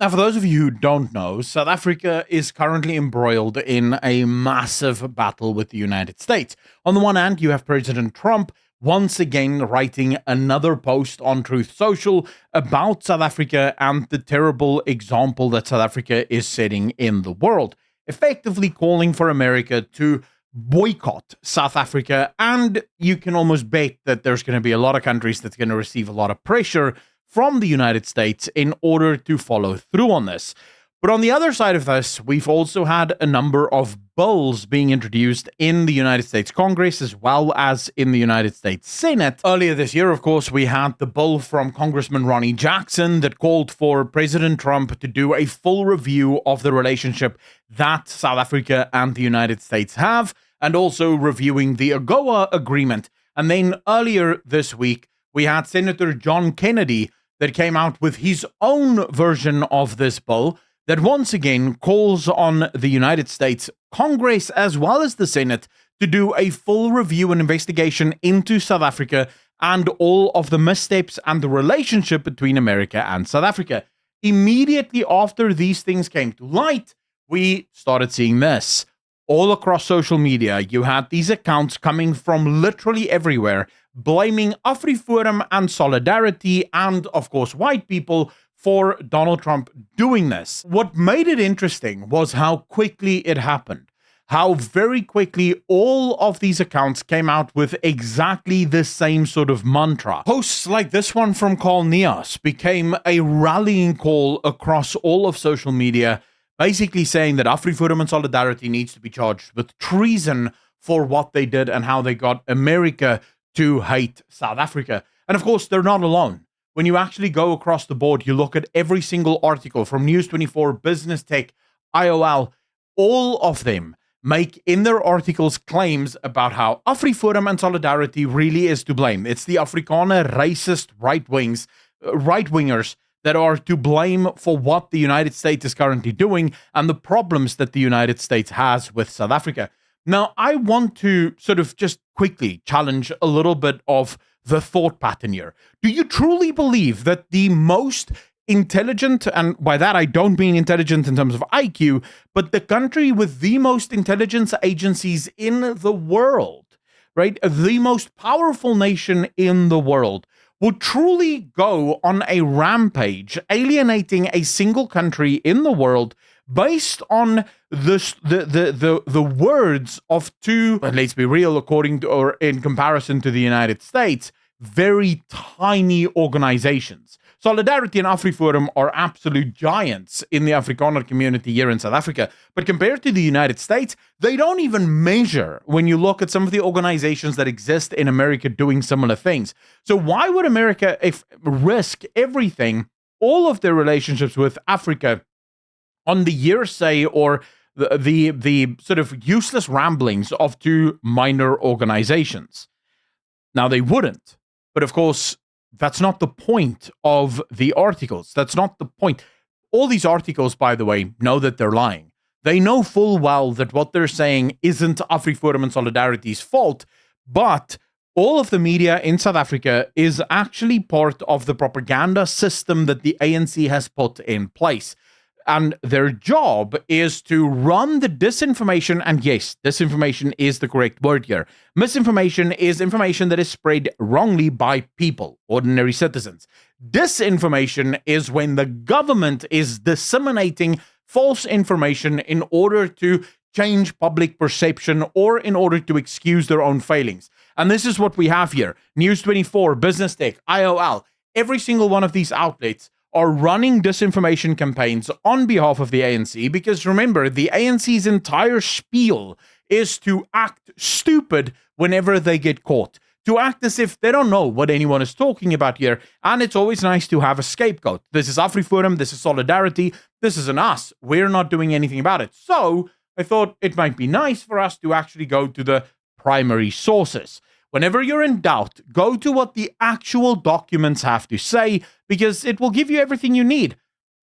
Now, for those of you who don't know, South Africa is currently embroiled in a massive battle with the United States. On the one hand, you have President Trump once again writing another post on Truth Social about South Africa and the terrible example that South Africa is setting in the world, effectively calling for America to boycott South Africa. And you can almost bet that there's going to be a lot of countries that's going to receive a lot of pressure from the United States in order to follow through on this. But on the other side of this, we've also had a number of bills being introduced in the United States Congress as well as in the United States Senate. Earlier this year, of course, we had the bill from Congressman Ronnie Jackson that called for President Trump to do a full review of the relationship that South Africa and the United States have, and also reviewing the AGOA agreement. And then earlier this week, we had Senator John Kennedy that came out with his own version of this bill that once again calls on the United States Congress as well as the Senate to do a full review and investigation into South Africa and all of the missteps and the relationship between America and South Africa. Immediately after these things came to light, we started seeing this. All across social media, you had these accounts coming from literally everywhere, blaming Afriforum and Solidarity and, of course, white people for Donald Trump doing this. What made it interesting was how quickly it happened, how very quickly all of these accounts came out with exactly the same sort of mantra. Posts like this one from Carl Nias became a rallying call across all of social media, basically saying that Afriforum and Solidarity needs to be charged with treason for what they did and how they got America to hate South Africa. And of course, they're not alone. When you actually go across the board, you look at every single article from News 24, BusinessTech, IOL, all of them make in their articles claims about how Afriforum and Solidarity really is to blame. It's the Afrikaner racist right-wingers that are to blame for what the United States is currently doing and the problems that the United States has with South Africa. Now, I want to sort of just quickly challenge a little bit of the thought pattern here. Do you truly believe that the most intelligent, and by that I don't mean intelligent in terms of IQ, but the country with the most intelligence agencies in the world, right? The most powerful nation in the world would truly go on a rampage, alienating a single country in the world based on the words of two, but let's be real, according to or in comparison to the United States, very tiny organizations. Solidarity and Afriforum are absolute giants in the Afrikaner community here in South Africa. But compared to the United States, they don't even measure when you look at some of the organizations that exist in America doing similar things. So why would America risk everything, all of their relationships with Africa, on the hearsay or the sort of useless ramblings of two minor organizations? Now, they wouldn't. But of course, that's not the point of the articles. That's not the point. All these articles, by the way, know that they're lying. They know full well that what they're saying isn't Afriforum and Solidarity's fault, but all of the media in South Africa is actually part of the propaganda system that the ANC has put in place. And their job is to run the disinformation, and yes, disinformation is the correct word here. Misinformation is information that is spread wrongly by people, ordinary citizens. Disinformation is when the government is disseminating false information in order to change public perception or in order to excuse their own failings. And this is what we have here. News 24, BusinessTech, IOL, every single one of these outlets are running disinformation campaigns on behalf of the ANC, because remember, the ANC's entire spiel is to act stupid whenever they get caught, to act as if they don't know what anyone is talking about here, and it's always nice to have a scapegoat. This is Afriforum, this is Solidarity, this isn't us, we're not doing anything about it. So I thought it might be nice for us to actually go to the primary sources. Whenever you're in doubt, go to what the actual documents have to say, because it will give you everything you need.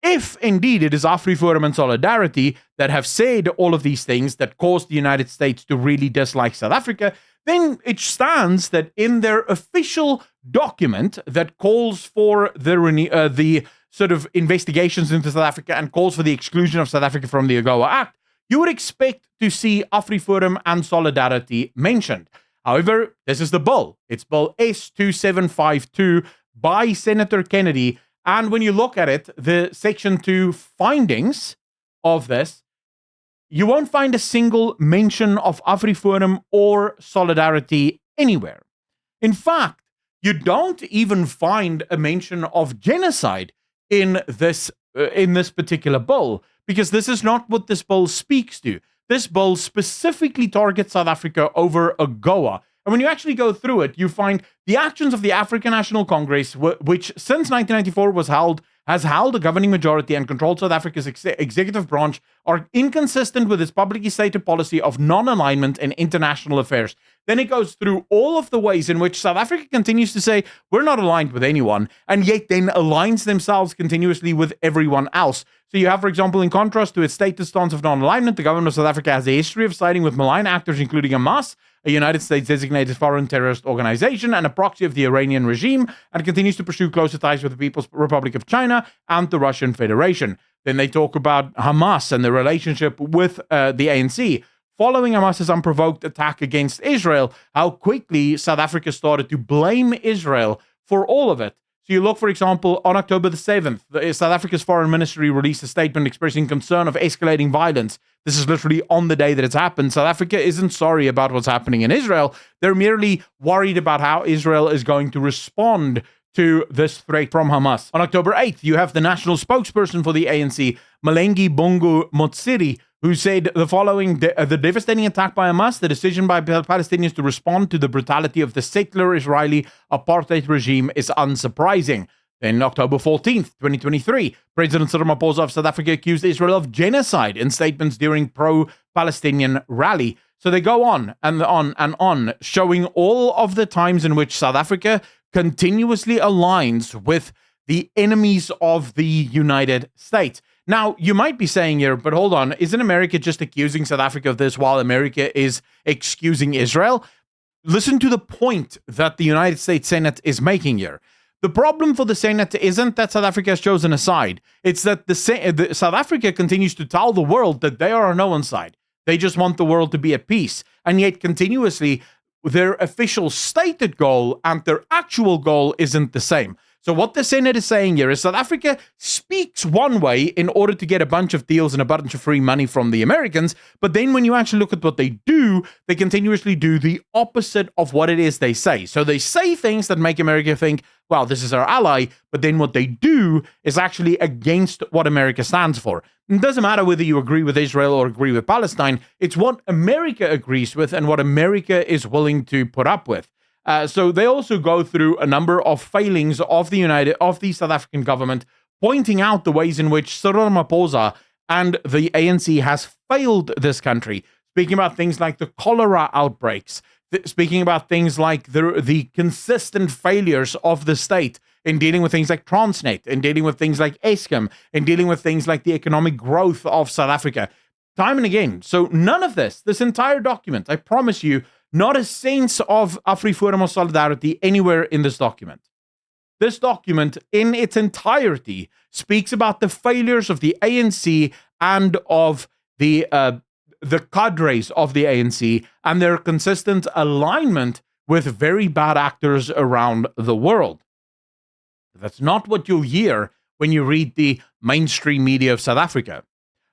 If indeed it is Afriforum and Solidarity that have said all of these things that caused the United States to really dislike South Africa, then it stands that in their official document that calls for the sort of investigations into South Africa and calls for the exclusion of South Africa from the AGOA Act, you would expect to see Afriforum and Solidarity mentioned. However, this is the bill. It's Bill S2752 by Senator Kennedy. And when you look at it, the Section 2 findings of this, you won't find a single mention of Afriforum or Solidarity anywhere. In fact, you don't even find a mention of genocide in this particular bill, because this is not what this bill speaks to. This bill specifically targets South Africa over AGOA. And when you actually go through it, you find the actions of the African National Congress, which since 1994 has held a governing majority and controlled South Africa's executive branch, are inconsistent with its publicly stated policy of non-alignment in international affairs. Then it goes through all of the ways in which South Africa continues to say, we're not aligned with anyone, and yet then aligns themselves continuously with everyone else. So you have, for example, in contrast to its stated stance of non-alignment, the government of South Africa has a history of siding with malign actors, including Hamas, a United States-designated foreign terrorist organization and a proxy of the Iranian regime, and continues to pursue closer ties with the People's Republic of China and the Russian Federation. Then they talk about Hamas and the relationship with the ANC. Following Hamas's unprovoked attack against Israel, how quickly South Africa started to blame Israel for all of it. So you look, for example, on October the 7th, South Africa's foreign ministry released a statement expressing concern of escalating violence. This is literally on the day that it's happened. South Africa isn't sorry about what's happening in Israel. They're merely worried about how Israel is going to respond to this threat from Hamas. On October 8th, you have the national spokesperson for the ANC, Malengi Bongo Motsiri, who said the following: the devastating attack by Hamas, the decision by Palestinians to respond to the brutality of the settler Israeli apartheid regime is unsurprising. Then October 14th, 2023, President Cyril Ramaphosa of South Africa accused Israel of genocide in statements during pro-Palestinian rally. So they go on and on and on, showing all of the times in which South Africa continuously aligns with the enemies of the United States. Now, you might be saying here, but hold on, isn't America just accusing South Africa of this while America is excusing Israel? Listen to the point that the United States Senate is making here. The problem for the Senate isn't that South Africa has chosen a side. It's that South Africa continues to tell the world that they are on no one's side. They just want the world to be at peace. And yet continuously, their official stated goal and their actual goal isn't the same. So what the Senate is saying here is South Africa speaks one way in order to get a bunch of deals and a bunch of free money from the Americans, but then when you actually look at what they do, they continuously do the opposite of what it is they say. So they say things that make America think, well, this is our ally, but then what they do is actually against what America stands for. It doesn't matter whether you agree with Israel or agree with Palestine, it's what America agrees with and what America is willing to put up with. So they also go through a number of failings of the South African government, pointing out the ways in which Cyril Ramaphosa and the ANC has failed this country, speaking about things like the cholera outbreaks, speaking about things like the consistent failures of the state in dealing with things like Transnet, in dealing with things like Eskom, in dealing with things like the economic growth of South Africa, time and again. So none of this entire document, I promise you, not a sense of Afriforum or Solidarity anywhere in this document. This document, in its entirety, speaks about the failures of the ANC and of the cadres of the ANC and their consistent alignment with very bad actors around the world. That's not what you'll hear when you read the mainstream media of South Africa.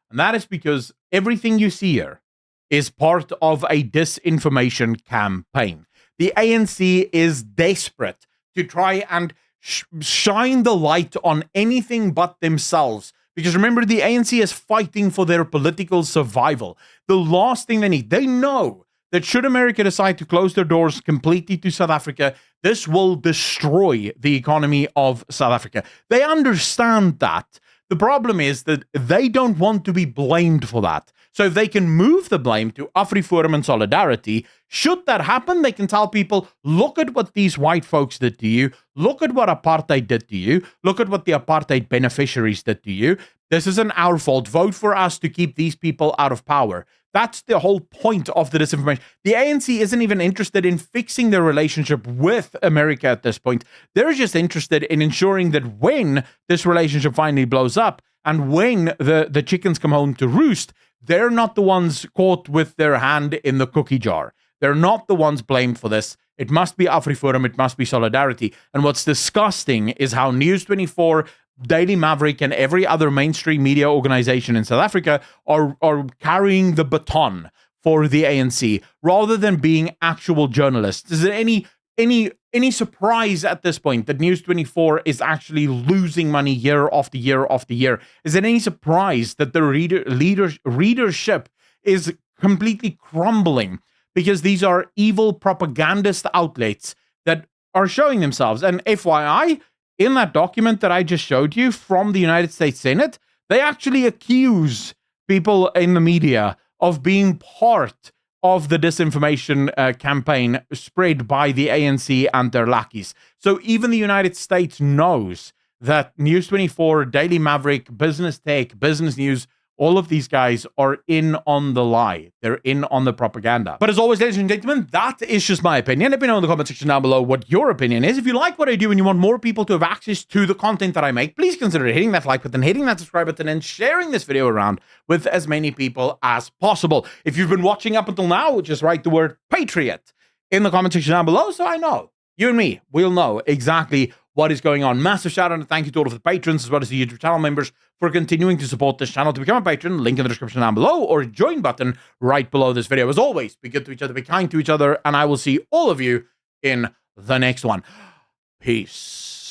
And that is because everything you see here is part of a disinformation campaign. The ANC is desperate to try and shine the light on anything but themselves. Because remember, the ANC is fighting for their political survival. The last thing they need, they know that should America decide to close their doors completely to South Africa, this will destroy the economy of South Africa. They understand that. The problem is that they don't want to be blamed for that. So if they can move the blame to Afriforum and Solidarity, should that happen, they can tell people, look at what these white folks did to you. Look at what apartheid did to you. Look at what the apartheid beneficiaries did to you. This isn't our fault. Vote for us to keep these people out of power. That's the whole point of the disinformation. The ANC isn't even interested in fixing their relationship with America at this point. They're just interested in ensuring that when this relationship finally blows up and when the chickens come home to roost, they're not the ones caught with their hand in the cookie jar. They're not the ones blamed for this. It must be Afriforum. It must be Solidarity. And what's disgusting is how News 24, Daily Maverick, and every other mainstream media organization in South Africa are carrying the baton for the ANC rather than being actual journalists. Is there any surprise at this point that News 24 is actually losing money year after year after year? Is there any surprise that the readership is completely crumbling because these are evil propagandist outlets that are showing themselves? And FYI, in that document that I just showed you from the United States Senate, they actually accuse people in the media of being part of the disinformation campaign spread by the ANC and their lackeys. So even the United States knows that News 24, Daily Maverick, BusinessTech, Business News, all of these guys are in on the lie. They're in on the propaganda. But as always, ladies and gentlemen, that is just my opinion. Let me know in the comment section down below what your opinion is. If you like what I do and you want more people to have access to the content that I make, please consider hitting that like button, hitting that subscribe button, and sharing this video around with as many people as possible. If you've been watching up until now, just write the word Patriot in the comment section down below so I know. You and me, we'll know exactly what is going on. Massive shout out and thank you to all of the patrons as well as the YouTube channel members for continuing to support this channel. To become a patron, link in the description down below or join button right below this video. As always, be good to each other, be kind to each other, and I will see all of you in the next one. Peace.